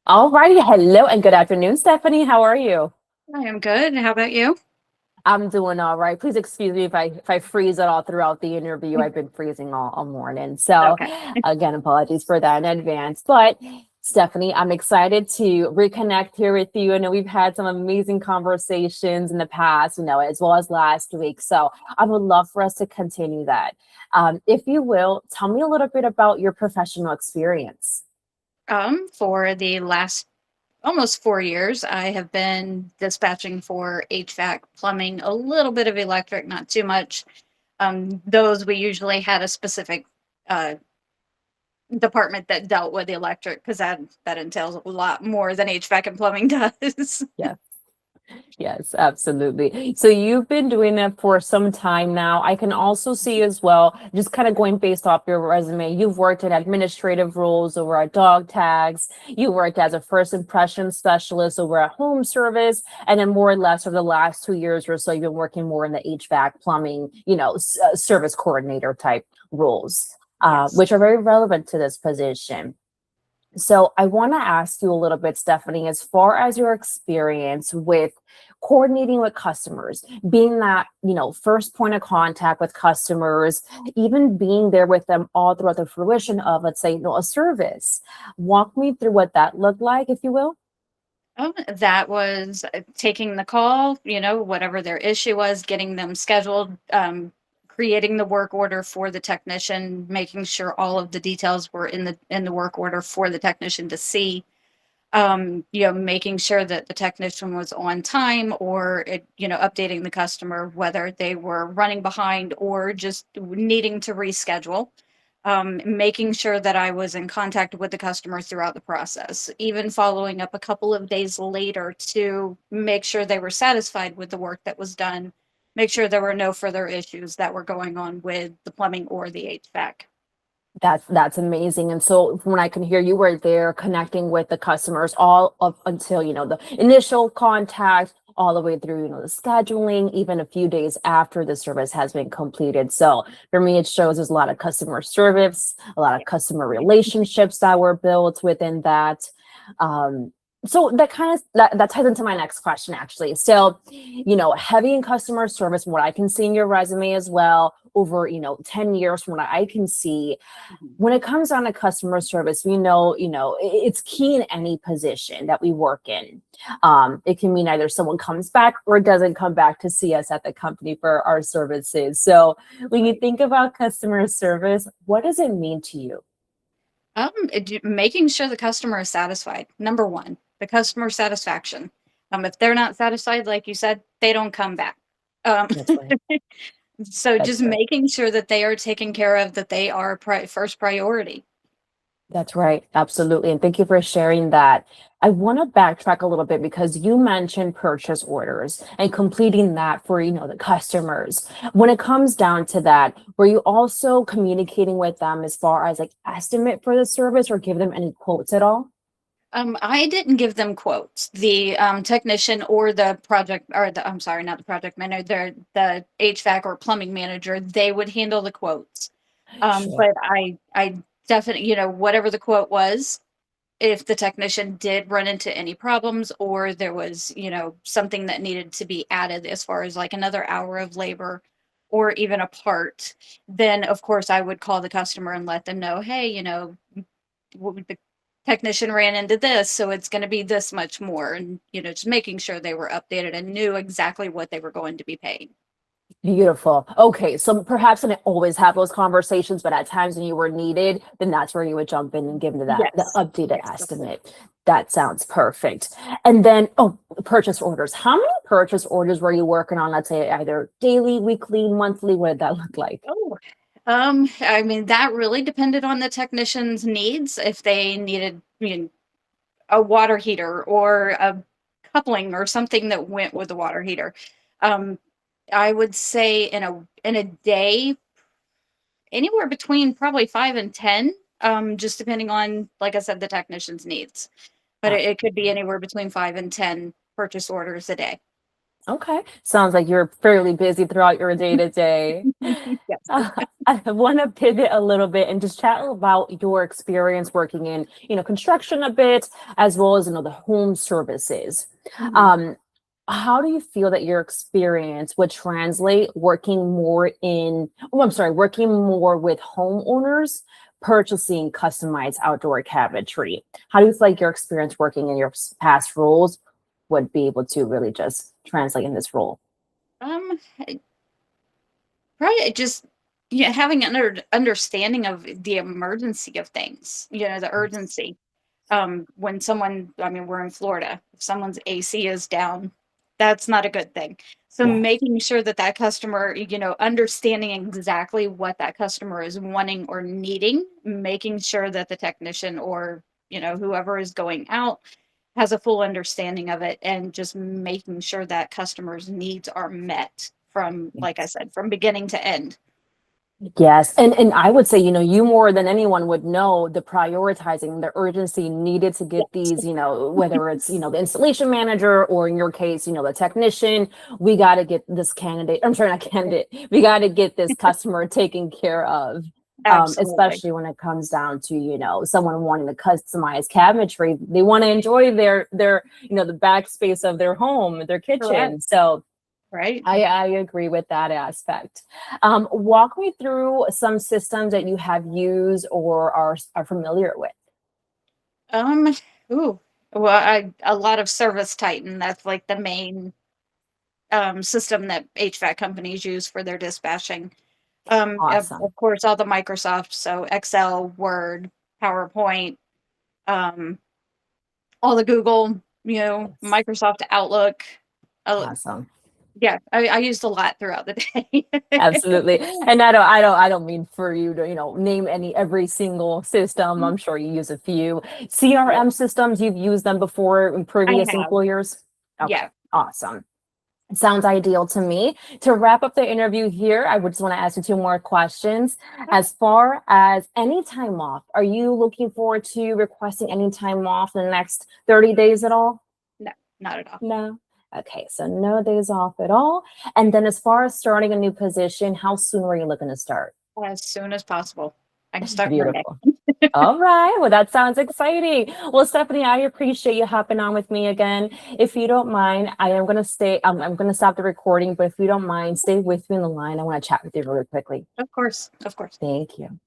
All righty. Hello and good afternoon, Stephanie. How are you? I am good. How about you? I'm doing all right. Please excuse me if I freeze at all throughout the interview. I've been freezing all morning. So Okay. again, apologies for that in advance. But Stephanie, I'm excited to reconnect here with you. I know we've had some amazing conversations in the past, as well as last week. So I would love for us to continue that. If you will, tell me a little bit about your professional experience. For the last almost 4 years, I have been dispatching for HVAC, plumbing, a little bit of electric, not too much. Those we usually had a specific uh, department that dealt with the electric because that entails a lot more than HVAC and plumbing does. Yes. Yes, absolutely. So you've been doing that for some time now. I can also see as well, just kind of going based off your resume, you've worked in administrative roles over at Dog Tags. You worked as a first impression specialist over at Home Service, and then more or less over the last 2 years or so, you've been working more in the HVAC, plumbing, service coordinator type roles, Yes. which are very relevant to this position. So I want to ask you a little bit, Stephanie, as far as your experience with coordinating with customers, being that, first point of contact with customers, even being there with them all throughout the fruition of, let's say, a service. Walk me through what that looked like, if you will. That was taking the call, whatever their issue was, getting them scheduled, creating the work order for the technician, making sure all of the details were in the work order for the technician to see. Making sure that the technician was on time or updating the customer whether they were running behind or just needing to reschedule. Making sure that I was in contact with the customer throughout the process, even following up a couple of days later to make sure they were satisfied with the work that was done, make sure there were no further issues that were going on with the plumbing or the HVAC. That's amazing. And so from what I can hear, you were there connecting with the customers all up until, the initial contact, all the way through, the scheduling, even a few days after the service has been completed. So for me, it shows there's a lot of customer service, a lot of customer relationships that were built within that. Um, so that kind of that ties into my next question actually. So, heavy in customer service, what I can see in your resume as well, over 10 years from what I can see, Mhm. when it comes down to customer service, we know, it's key in any position that we work in. It can mean either someone comes back or doesn't come back to see us at the company for our services. So when you Right. think about customer service, what does it mean to you? Making sure the customer is satisfied. Number one, the customer satisfaction. If they're not satisfied, like you said, they don't come back. Um, That's right. so That's just right. making sure that they are taken care of, that they are first priority. That's right. Absolutely. And thank you for sharing that. I want to backtrack a little bit because you mentioned purchase orders and completing that for, the customers. When it comes down to that, were you also communicating with them as far as like estimate for the service or give them any quotes at all? I didn't give them quotes. The technician or the project, or I'm sorry, not the project manager, the HVAC or plumbing manager, they would handle the quotes. Sure. But I definitely, whatever the quote was, if the technician did run into any problems or there was, something that needed to be added as far as like another hour of labor or even a part, then of course I would call the customer and let them know, hey, the technician ran into this, so it's going to be this much more. And, just making sure they were updated and knew exactly what they were going to be paying. Beautiful. Okay, so perhaps I didn't always have those conversations, but at times when you were needed, then that's where you would jump in and give them the Yes. updated Yes. estimate. That sounds perfect. And then, oh, purchase orders. How many purchase orders were you working on? Let's say either daily, weekly, monthly. What did that look like? Oh, I mean, that really depended on the technician's needs. If they needed, a water heater or a coupling or something that went with the water heater. Um, I would say in a day, anywhere between probably 5 and 10, just depending on, like I said, the technician's needs. But it could be Absolutely. anywhere between 5 and 10 purchase orders a day. Okay. Sounds like you're fairly busy throughout your day to day. Yes. I want to pivot a little bit and just chat about your experience working in, construction a bit, as well as, the home services. Mhm. Um, how do you feel that your experience would translate working more with homeowners purchasing customized outdoor cabinetry? How do you feel like your experience working in your past roles would be able to really just translate in this role? Um, Probably just having an understanding of the emergency of things, the urgency. When someone, I mean, we're in Florida, if someone's AC is down, that's not a good thing. So Yeah. making sure that that customer, understanding exactly what that customer is wanting or needing, making sure that the technician or, whoever is going out has a full understanding of it, and just making sure that customers' needs are met from, like I said, from beginning to end. Yes, and I would say, you more than anyone would know the prioritizing, the urgency needed to get these, whether it's, the installation manager or in your case, the technician, we got to get this candidate, I'm sorry, not candidate, we got to get this customer taken care of. Absolutely. Especially when it comes down to, someone wanting to customize cabinetry, they want to enjoy their, the backspace of their home, their Correct. kitchen. So Right. I agree with that aspect. Walk me through some systems that you have used or are familiar with. Um, ooh, well, a lot of Service Titan. That's like the main system that HVAC companies use for their dispatching. Awesome. Of course, all the Microsoft, so Excel, Word, PowerPoint, um, all the Google, Yes. Microsoft Outlook. Uh, Awesome. yeah, I used a lot throughout the day. Absolutely. And I don't mean for you to, name every single system. I'm sure you use a few Yeah, CRM systems. You've used them before in I previous have. employers. Okay. Yeah. Awesome. Sounds ideal to me. To wrap up the interview here, I would just want to ask you two more questions. As far as any time off, are you looking forward to requesting any time off in the next 30 days at all? No, not at all. No. Okay, so no days off at all. And then as far as starting a new position, how soon were you looking to start? As soon as possible. I can start Monday. Beautiful. All right. Well, that sounds exciting. Well, Stephanie, I appreciate you hopping on with me again. If you don't mind, I am going to stay. I'm going to stop the recording, but if you don't mind, stay with me in the line. I want to chat with you really quickly. Of course, of course. Thank you.